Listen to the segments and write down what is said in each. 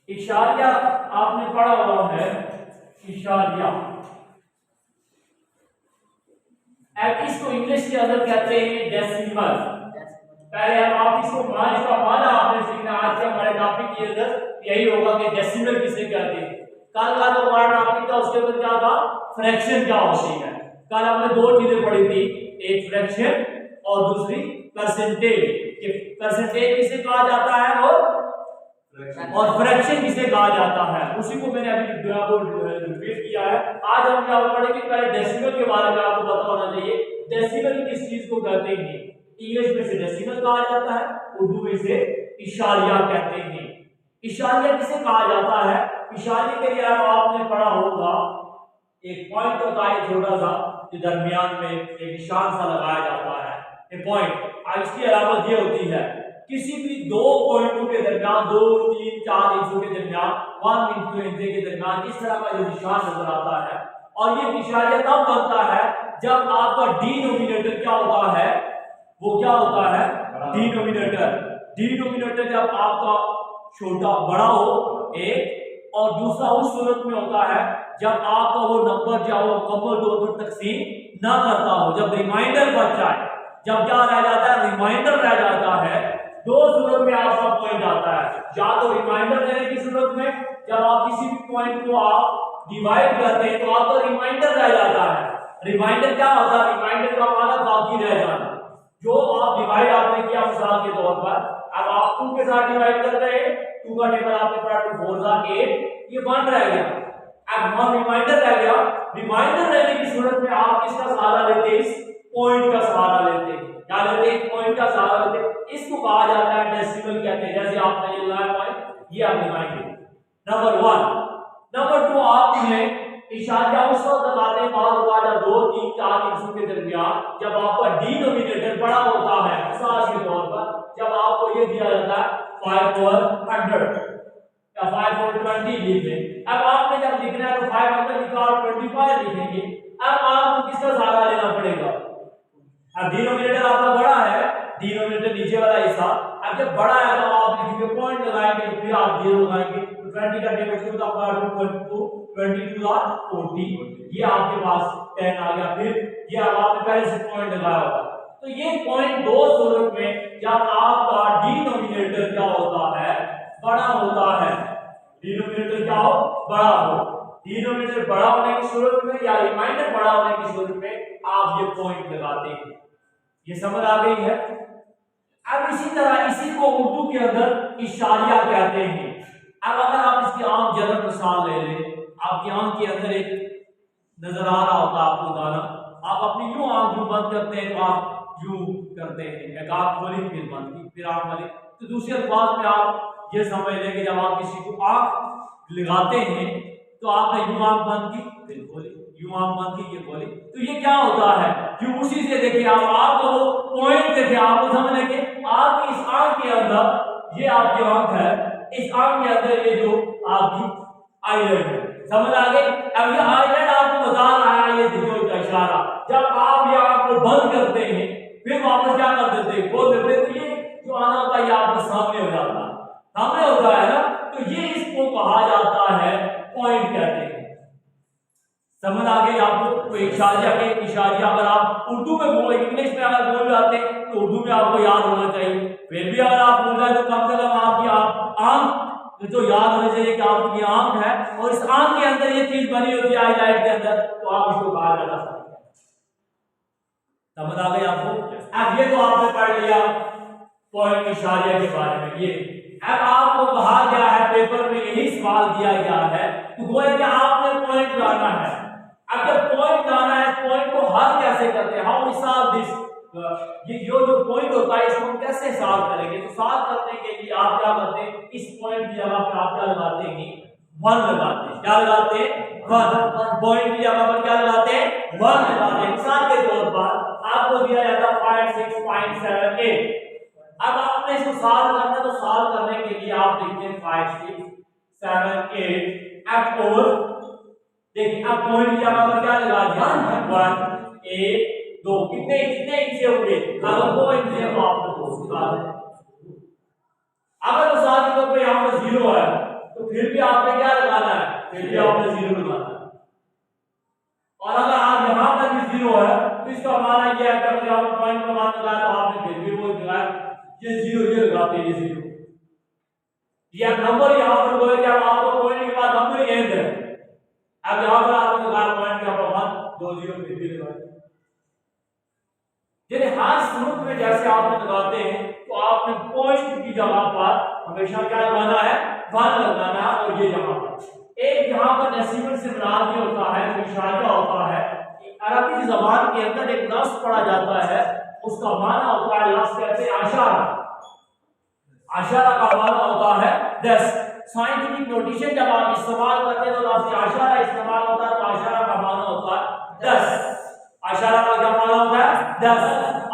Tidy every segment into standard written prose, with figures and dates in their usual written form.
इशारिया आपने पढ़ा हुआ है, इशारिया। अब इसको इंग्लिश के अंदर कहते हैं डेसिमल। पहले आप इसको इसका माना आपने सीखना। आज के हमारे टॉपिक के अंदर यही होगा कि डेसिमल किसे कहते हैं। कल का जो हमारा टॉपिक था उसके अंदर क्या था, फ्रैक्शन क्या होती है। कल हमने दो चीजें पढ़ी थी, एक फ्रैक्शन और दूसरी परसेंटेज। परसेंटेज किसे कहा जाता है और फ्रैक्शन किसे कहा जाता है, उसी को मैंने अभी रिपीट किया है। आज हम क्या पढ़ेंगे, पहले डेसिमल के बारे में आपको पता होना चाहिए। डेसिमल किस चीज को कहते हैं, इंग्लिश में से डेसिमल कहा जाता है, उर्दू में से इशारिया कहते हैं। इशारिया किसे कहा जाता है, इशारे के लिए आपने पढ़ा होगा एक पॉइंट होता है छोटा सा, जो दरमियान में एक निशान सा लगाया जाता है, एक पॉइंट। इसकी अलामत ये होती है किसी भी दो पॉइंटों के दरमियान, 2, 3, 4 इंचों के दरमियान, 1 इंच 2 इंच के दरमियान इस तरह का जो निशान नजर आता है। और ये इशारिया तब बनता है जब आपका डिनोमिनेटर क्या होता है, वो क्या होता है, डिनोमिनेटर। डिनोमिनेटर जब आपका छोटा बड़ा हो एक, और दूसरा उस सूरत में होता है जब आपका वो नंबर जो वो मुकम्मल तौर पर तकसीम ना करता हो, जब रिमाइंडर बच जाए, जब क्या रह जाता है, रिमाइंडर रह जाता है। दो सूरत में आपका पॉइंट आता है, या तो रिमाइंडर देने की सूरत में, जब आप किसी भी पॉइंट को आप डिवाइड करते हैं तो आपका रिमाइंडर रह जाता है। रिमाइंडर क्या होता है, रिमाइंडर का माना बाकी रह जाना। जो आप डिवाइड आपने किया मिसाल के तौर पर, अब आप 2 के साथ डिवाइड कर रहे हैं, 2 का टेबल आपने पढ़ा 2 4 8, ये 1 रह गया। अब 1 रिमाइंडर रह गया। रिमाइंडर रहने की सूरत में आप किसका सहारा लेते हैं, इस पॉइंट का सहारा लेते हैं। क्या लेते हैं, पॉइंट का सहारा लेते हैं। इसको कहा जाता है डेसिमल कहते हैं। जैसे आपने ये लगाया पॉइंट, ये आप रिमाइंडर नंबर 1। नंबर 2, आपने इशारा उस वक्त लगाते हैं बाद जब 2, 3, 4 इंचों के दरमियान, जब आपका डिनोमिनेटर बड़ा होता है। मिसाल के तौर पर जब आपको ये दिया जाता है 5/100 या 5/20 लिख लें। अब आपने जब लिखना है तो 500 लिखा और 25 लिखेंगे। अब आपको किसका सहारा लेना पड़ेगा, अब डिनोमिनेटर आपका बड़ा है, डिनोमिनेटर नीचे वाला हिस्सा। अब जब बड़ा है तो आप लिखेंगे पॉइंट लगाएंगे, फिर आप 0 लगाएंगे, तो 20 का टेबल से तो आपका 22 22 और 40, ये आपके पास 10 आ गया। फिर ये अब आपने पहले से पॉइंट लगाया होगा। तो ये पॉइंट दो सूरत में, जब आपका डिनोमिनेटर क्या होता है, बड़ा होता है। डिनोमिनेटर क्या हो, बड़ा हो। डिनोमिनेटर बड़ा होने की सूरत में या रिमाइंडर बड़ा होने की सूरत में आप ये पॉइंट लगाते हैं। ये समझ आ गई है। अब इसी तरह इसी को उर्दू के अंदर इशारिया कहते हैं। अब अगर आप इसकी आम जनरल मिसाल ले लें, आपकी आंख के अंदर एक नजर आ रहा होता है आपको दाना, आप अपनी यूं आंख बंद करते हैं तो आप यूं करते हैं, एक आंख खोली फिर बंद की फिर आंख खोली। तो दूसरे अल्फाज में आप ये समझ लें कि जब आप किसी को आंख लगाते हैं तो आपने यूं आंख बंद की फिर खोली, यूं आंख बंद की ये खोली। तो ये क्या होता है, यूं उसी से देखिए आपको वो पॉइंट देखिए, आपको समझ लेंगे आपकी इस आंख के अंदर, ये आपकी आंख है, इस आंख के अंदर ये जो आपकी आईलैंड है, समझ आ गई। अब ये आईलैंड आपको बता रहा है ये दिशा का इशारा। जब आप ये आंख को बंद करते हैं फिर वापस क्या कर देते हैं, खोल देते हैं, तो ये जो आना होता है ये आपके सामने हो जाता है, सामने होता है ना। तो ये इसको कहा जाता है पॉइंट कहते हैं। समझ आ गई आपको। तो इशारिया के इशारिया अगर आप उर्दू में बोल, इंग्लिश में अगर बोल जाते तो उर्दू में आपको याद होना चाहिए। फिर भी अगर आप बोल जाए तो कम से कम आपकी आंख तो याद होना चाहिए कि आपकी आंख है और इस आंख के अंदर ये चीज बनी होती है आईलाइट के अंदर, तो आप इसको कहा जाता है। समझ आ गई आपको। अब ये तो आपने पढ़ लिया पॉइंट इशारिया के बारे में। ये अब आपको कहा गया है, पेपर में यही सवाल दिया गया है, तो वो है कि आपने पॉइंट लाना है। अब जब पॉइंट लाना है, पॉइंट को हल कैसे करते हैं, हाउ वी सॉल्व दिस, ये जो पॉइंट होता है इसको हम कैसे सॉल्व करेंगे। तो सॉल्व करने के लिए आप क्या करते हैं, इस पॉइंट की जगह पर आप क्या लगाते हैं, 1 लगाते हैं। क्या लगाते हैं, 1। पॉइंट की जगह पर क्या लगाते हैं, 1 लगाते हैं। मिसाल के तौर पर आपको दिया जाता है 5.6.78। अब आपने इसको सॉल्व करना है, तो सॉल्व करने के लिए आप लिखते हैं 5, 6, 7, 8। अब और देखिए अब पॉइंट की जगह पर क्या लगा दिया, 1, 1, 2। कितने कितने इंच से हुए, अगर 2 इंच से तो आपने 2 निकाल दें। अगर मिसाल के तौर पर यहाँ पर 0 है तो फिर भी आपने क्या लगाना है, फिर भी आपने 0 लगाना है। और अगर आप यहाँ पर भी 0 है तो इसका माना यह है कि अगर आपने पॉइंट का मान लगाया तो आपने फिर भी वो लगाया, ये 0 ये लगाते हैं, ये 0 या नंबर यहाँ पर बोले कि अब आपको पॉइंट के बाद नंबर ही एंड है। अब यहाँ पर आपने लगाया पॉइंट के बाद 2 0 फिर भी लगाया। यानी हर सूरत में जैसे आपने लगाते हैं तो आपने पॉइंट की जगह पर हमेशा क्या लगाना है, 1 लगाना है। और ये यहाँ पर एक यहाँ पर डेसिमल से मुराद भी होता है, जो इशारा होता है कि अरबी जबान के अंदर एक लफ्ज पढ़ा जाता है, उसका माना होता है, लफ्ज कहते हैं अशारा। अशारा का माना होता है 10। साइंटिफिक नोटेशन जब आप इस्तेमाल करते हैं तो लफ्ज अशारा इस्तेमाल होता है, तो अशारा का माना होता है 10। अशारा का क्या माना होता है, 10।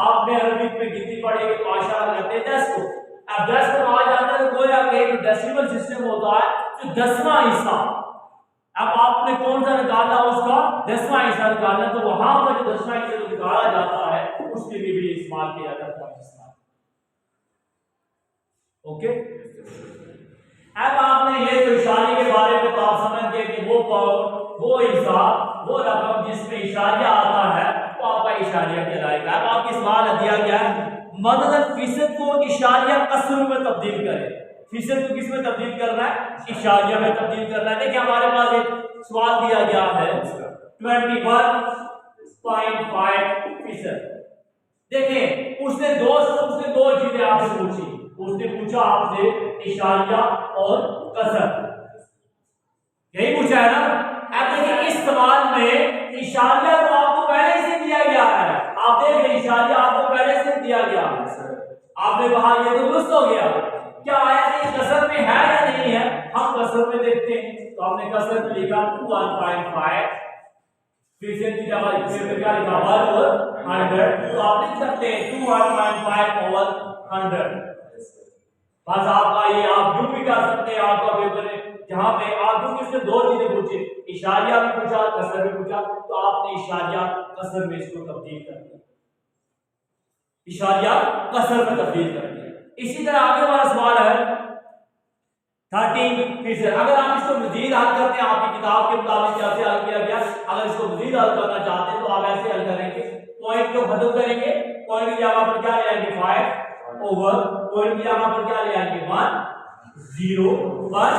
आपने अरबिक में गिनती पढ़ेगी तो अशारा कहते हैं 10 को। अब 10 को आ जाता है तो गोया कि एक डेसिमल सिस्टम होता है जो 10वां हिस्सा, अब आपने कौन सा निकालना, उसका 10वां हिस्सा निकालना, तो वहां पर जो 10वां हिस्सा निकाला जाता है उसके लिए भी इस्तेमाल किया जाता है। ओके, अब आपने ये तो इशारे के बारे में तो आप समझ गए कि वो हिस्सा, वो रकम जिसमें इशारिया आता है वो आपका इशारिया कहलाएगा। अब आपके सवाल दिया गया है मदद फीसद को इशारिया कसर में तब्दील करें। फीसद को किस में तब्दील करना है, इशारिया में तब्दील करना है। देखिए हमारे पास एक सवाल दिया गया है 21.5%। देखिए उसने दो चीजें आपसे पूछी, उसने पूछा आपसे इशारिया और कसर, यही पूछा है ना। अब देखिए इस सवाल में इशारिया तो आपको पहले से दिया गया है, आप देख रहे इशारिया आपको पहले से दिया गया है, आपने कहा ये तो दुरुस्त हो गया, क्या आया नहीं कसर में है या नहीं है, हम कसर में देखते हैं। तो हमने कसर में लिखा 1.5, फिर से क्या लिखा 1/100, तो आप लिख सकते हैं 2.5/100। बस आपका ये आप जो भी कर सकते हैं, आपका पेपर है जहां पे आप जो किसने दो चीजें पूछे, इशारिया भी पूछा, कसर भी पूछा, तो आपने इशारिया कसर में इसको तब्दील कर दिया, इशारिया कसर में तब्दील कर दिया। इसी तरह आगे वाला सवाल है 13%। अगर आप इसको मजीद हल करते हैं, आपकी किताब के मुताबिक कैसे हल किया गया, अगर इसको मजीद हल करना चाहते हैं तो आप ऐसे हल करेंगे, पॉइंट को खत्म करेंगे, पॉइंट की जगह पर क्या ले आएंगे 5 ओवर, पॉइंट की जगह पर क्या ले आएंगे 1 0 1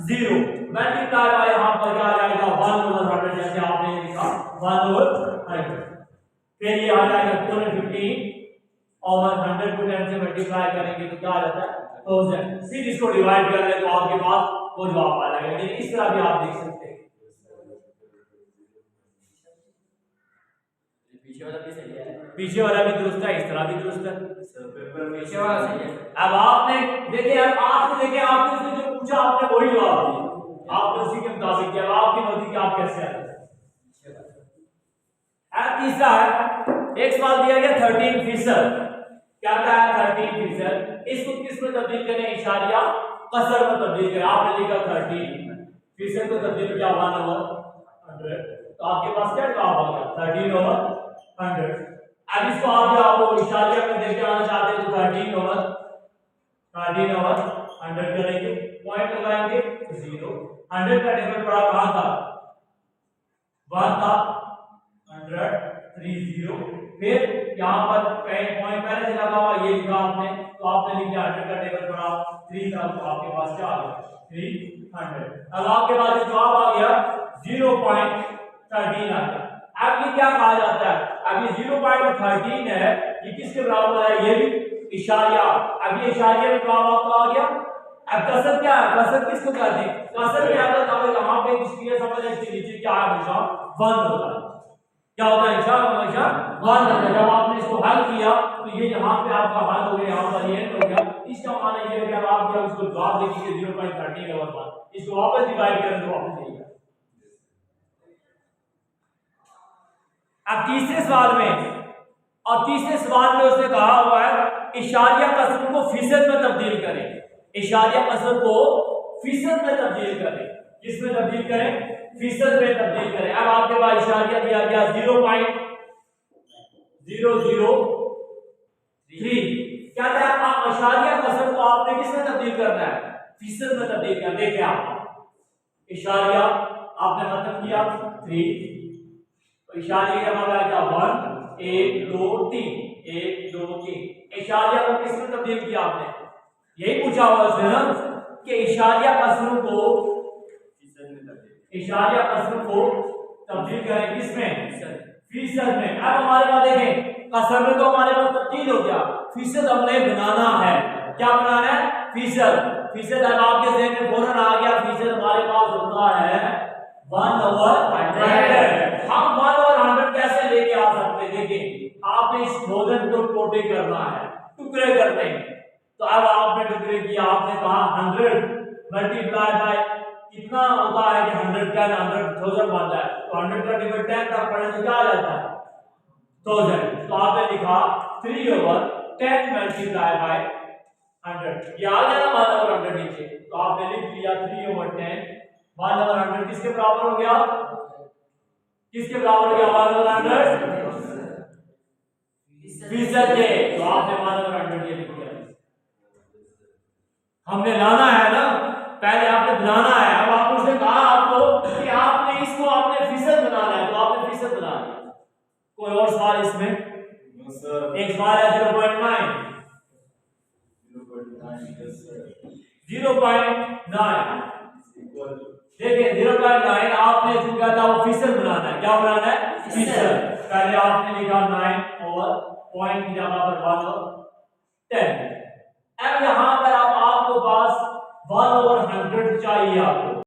0 मल्टीप्लाई बाय यहां पर क्या आ जाएगा 1/100, जैसे आपने लिखा 1/100। फिर ये आ जाएगा 215 और 100 को 10 से मल्टीप्लाई करेंगे तो क्या आ जाता है 1000। फिर इसको डिवाइड कर ले तो आपके पास वो जवाब आ जाएगा। लेकिन इस तरह भी आप देख सकते हैं, पीछे वाला भी दुरुस्त है, इस तरह भी दुरुस्त है, पीछे वाला सही है। अब आपने देखिए, अब आपने देखिए आपने उसने जो पूछा आपने वही जवाब दिया, आपने उसी के मुताबिक किया, आपकी मर्जी की आप कैसे आए। अब तीसरा है, एक सवाल दिया गया 13%, क्या क्या है 13%, इसको किस में तब्दील करें, इशारिया कसर में तब्दील करें। आपने लिखा 13% को तब्दील किया 1/100, तो आपके पास क्या जवाब आ गया 13/100। अब इसको आप इशारिया में देख के आना चाहते हैं तो 13/100 करेंगे, पॉइंट लगाएंगे 0, 100 का टेबल पड़ा कहां था 1 था, 100 30, फिर यहाँ पर पॉइंट पहले से लगा हुआ ये लिखा आपने, तो आपने लिखा 100 का टेबल पड़ा 3 था, तो आपके पास क्या आ गया 300। अब आपके पास जवाब आ गया 0.13 आ गया। अब ये क्या कहा जाता है, अब ये 0.13 है, ये किसके बराबर है, ये भी इशारिया। अब ये इशारिया में जवाब आपका आ गया। अब कसर क्या है, कसर किसको कहते हैं, कसर में अगर आप यहाँ पे इसलिए समझ इसके नीचे क्या है, हमेशा 1 होता है, क्या होता है हमेशा 1 होता है। जब आपने इसको हल किया तो ये यहाँ पे आपका हल हो गया, यहाँ पर ये हो गया, इसका माना ये है कि आप जब इसको जवाब देखिए 0.13 और 1, इसको वापस डिवाइड करें तो वापस यही है। अब तीसरे सवाल में उसने कहा हुआ है इशारिया कसर को फीसद में तब्दील करें, इशारिया कसर को फीसद में तब्दील करें, किसमें तब्दील करें, फीसद में तब्दील करें। अब आपके पास इशारिया दिया गया 0.003, क्या था, आप इशारिया कसर को आपने किसमें तब्दील करना है, फीसद में तब्दील किया। देखिए आप इशारिया आपने खत्म किया 3, तो इशारिया का मतलब क्या 1 1 2 3 1 2 3। इशारिया को किस में तब्दील किया आपने? यही पूछा हुआ उसने ना कि इशारिया कसरों को इशारिया कसरों को तब्दील करें किसमें? फीसद में। अब हमारे पास देखें कसर में तो हमारे पास तब्दील हो गया, फीसद हमने बनाना है। क्या बनाना है? फीसद। फीसद अब आपके ज़हन में फौरन आ गया, फीसद हमारे पास होता है 1/100। हम 1/100 कैसे लेके आ सकते हैं? देखिए आपने इस 1000 को टोटे करना है, टुकड़े करने हैं। तो अब आपने टुकड़े किया, आपने कहा 100 मल्टीप्लाई बाय कितना होता है कि 100 10 1000 बन जाए, तो 100 का डिवाइड 10 तक पढ़ने से क्या आ जाता है 1000। तो आपने लिखा 3/10 मल्टीप्लाई बाय 100, ये आ गया ना 1/100 नीचे। तो आपने लिख लिया 3/10 1/100 किसके बराबर हो गया? किसके बराबर हो गया 1/100? फीसद के। तो आपने 1/100 ये लिख दिया। हमने लाना है ना, पहले आपने बनाना है। अब आपने उसने कहा आपको कि आपने इसको आपने फीसद बनाना है, तो आपने फीसद बना दिया। कोई और सवाल इसमें? एक सवाल है 0.9 देखिए 0.9 आपने जो किया था वो फीसद बनाना है। क्या बनाना है? फीसद। पहले आपने लिखा 9 और पॉइंट की जगह पर 1/10। अब यहां पर आपको पास 1/100 चाहिए आपको।